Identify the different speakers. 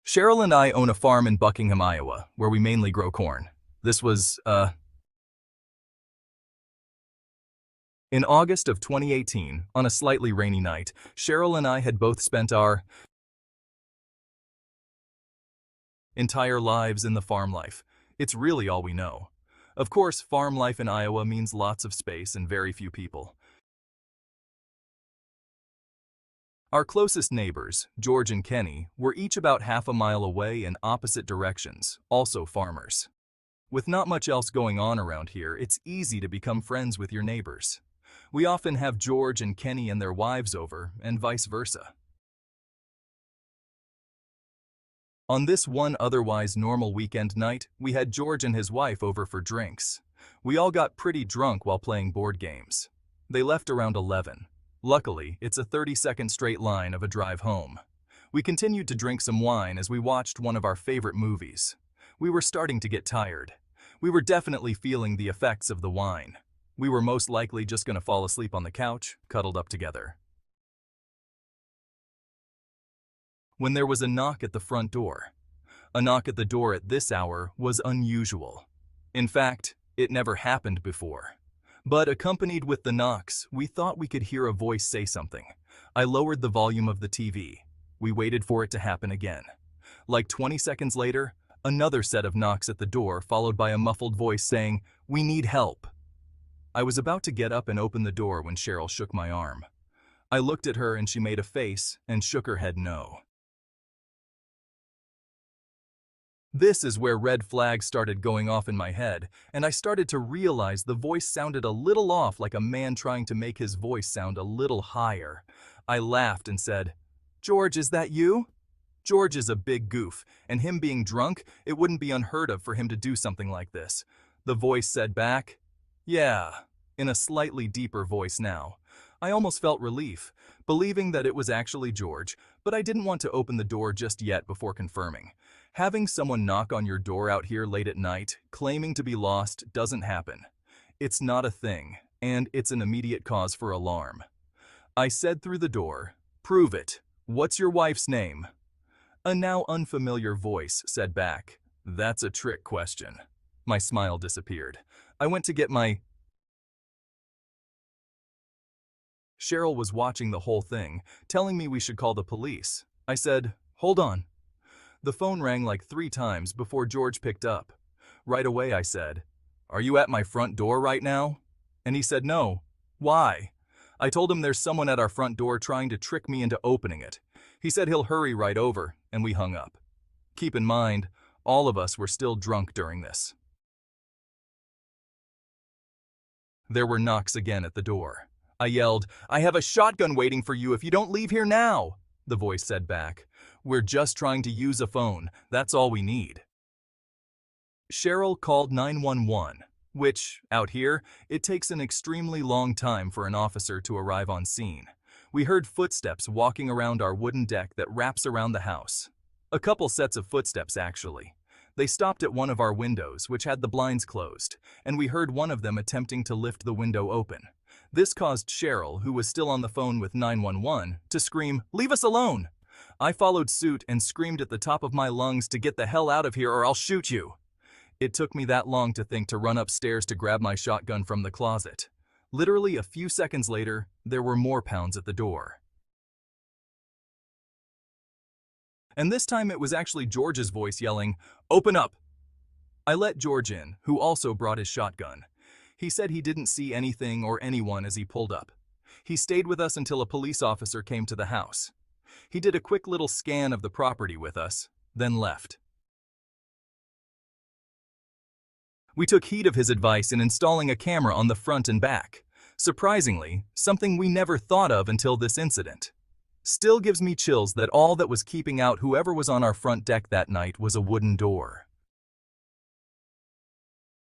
Speaker 1: Cheryl and I own a farm in Buckingham, Iowa, where we mainly grow corn. This was, in August of 2018, on a slightly rainy night. Cheryl and I had both spent our entire lives in the farm life. It's really all we know. Of course, farm life in Iowa means lots of space and very few people. Our closest neighbors, George and Kenny, were each about half a mile away in opposite directions, also farmers. With not much else going on around here, it's easy to become friends with your neighbors. We often have George and Kenny and their wives over, and vice versa. On this one otherwise normal weekend night, we had George and his wife over for drinks. We all got pretty drunk while playing board games. They left around 11. Luckily, it's a 30-second straight line of a drive home. We continued to drink some wine as we watched one of our favorite movies. We were starting to get tired. We were definitely feeling the effects of the wine. We were most likely just going to fall asleep on the couch, cuddled up together, when there was a knock at the front door. A knock at the door at this hour was unusual. In fact, it never happened before. But accompanied with the knocks, we thought we could hear a voice say something. I lowered the volume of the TV. We waited for it to happen again. Like 20 seconds later, another set of knocks at the door, followed by a muffled voice saying, "We need help." I was about to get up and open the door when Cheryl shook my arm. I looked at her and she made a face and shook her head no. This is where red flags started going off in my head, and I started to realize the voice sounded a little off, like a man trying to make his voice sound a little higher. I laughed and said, "George, is that you?" George is a big goof, and him being drunk, it wouldn't be unheard of for him to do something like this. The voice said back, "Yeah," in a slightly deeper voice now. I almost felt relief, believing that it was actually George, but I didn't want to open the door just yet before confirming. Having someone knock on your door out here late at night, claiming to be lost, doesn't happen. It's not a thing, and it's an immediate cause for alarm. I said through the door, "Prove it. What's your wife's name?" A now unfamiliar voice said back, "That's a trick question." My smile disappeared. I went to get my... Cheryl was watching the whole thing, telling me we should call the police. I said, "Hold on." The phone rang like 3 times before George picked up. Right away I said, "Are you at my front door right now?" And he said no. Why? I told him there's someone at our front door trying to trick me into opening it. He said he'll hurry right over, and we hung up. Keep in mind, all of us were still drunk during this. There were knocks again at the door. I yelled, "I have a shotgun waiting for you if you don't leave here now." The voice said back, "We're just trying to use a phone. That's all we need." Cheryl called 911, which, out here, it takes an extremely long time for an officer to arrive on scene. We heard footsteps walking around our wooden deck that wraps around the house. A couple sets of footsteps, actually. They stopped at one of our windows, which had the blinds closed, and we heard one of them attempting to lift the window open. This caused Cheryl, who was still on the phone with 911, to scream, "Leave us alone!" I followed suit and screamed at the top of my lungs to get the hell out of here or I'll shoot you. It took me that long to think to run upstairs to grab my shotgun from the closet. Literally a few seconds later, there were more pounds at the door. And this time it was actually George's voice yelling, "Open up!" I let George in, who also brought his shotgun. He said he didn't see anything or anyone as he pulled up. He stayed with us until a police officer came to the house. He did a quick little scan of the property with us, then left. We took heed of his advice in installing a camera on the front and back. Surprisingly, something we never thought of until this incident. Still gives me chills that all that was keeping out whoever was on our front deck that night was a wooden door.